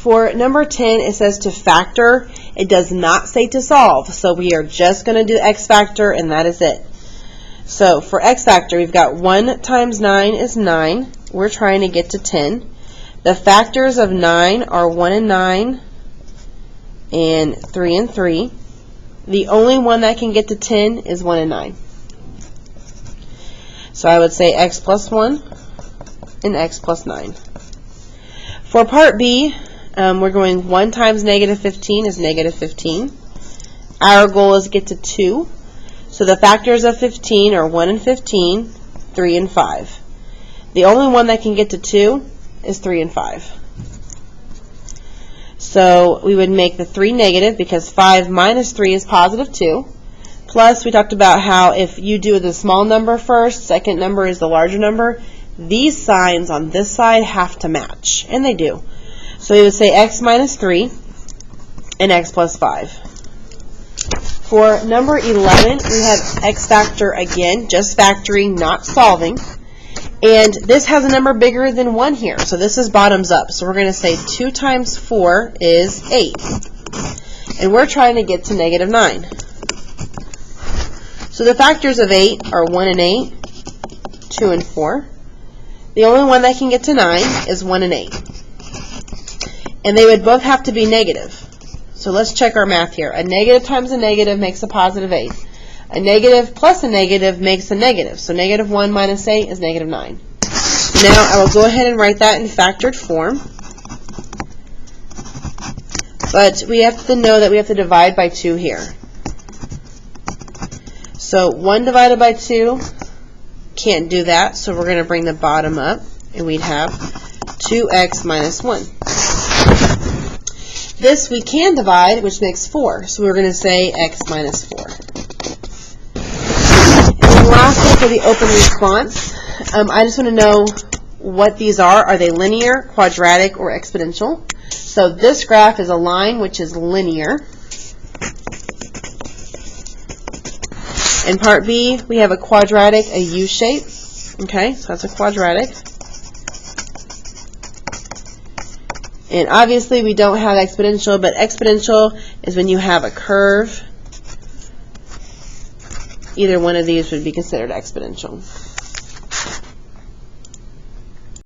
For number 10, it says to factor. It does not say to solve. So we are just going to do x factor, and that is it. So for x factor, we've got 1 times 9 is 9. We're trying to get to 10. The factors of 9 are 1 and 9 and 3 and 3. The only one that can get to 10 is 1 and 9. So I would say x plus 1 and x plus 9. For part B, we're going 1 times negative 15 is negative 15. Our goal is to get to 2. So the factors of 15 are 1 and 15, 3 and 5. The only one that can get to 2 is 3 and 5. So we would make the 3 negative because 5 minus 3 is positive 2. Plus, we talked about how if you do the small number first, second number is the larger number, these signs on this side have to match. And they do. So we would say x minus 3 and x plus 5. For number 11, we have x factor again, just factoring, not solving. And this has a number bigger than 1 here. So this is bottoms up. So we're going to say 2 times 4 is 8. And we're trying to get to negative 9. So the factors of 8 are 1 and 8, 2 and 4. The only one that can get to 9 is 1 and 8. And they would both have to be negative. So let's check our math here. A negative times a negative makes a positive 8. A negative plus a negative makes a negative. So negative 1 minus 8 is negative 9. Now I will go ahead and write that in factored form. But we have to know that we have to divide by 2 here. So 1 divided by 2, can't do that. So we're going to bring the bottom up. And we'd have 2x minus 1. This we can divide, which makes 4. So we're going to say x minus 4. And lastly, for the open response, I just want to know what these are. Are they linear, quadratic, or exponential? So this graph is a line which is linear. In part B, we have a quadratic, a U shape. Okay, so that's a quadratic. And obviously we don't have exponential, but exponential is when you have a curve. Either one of these would be considered exponential.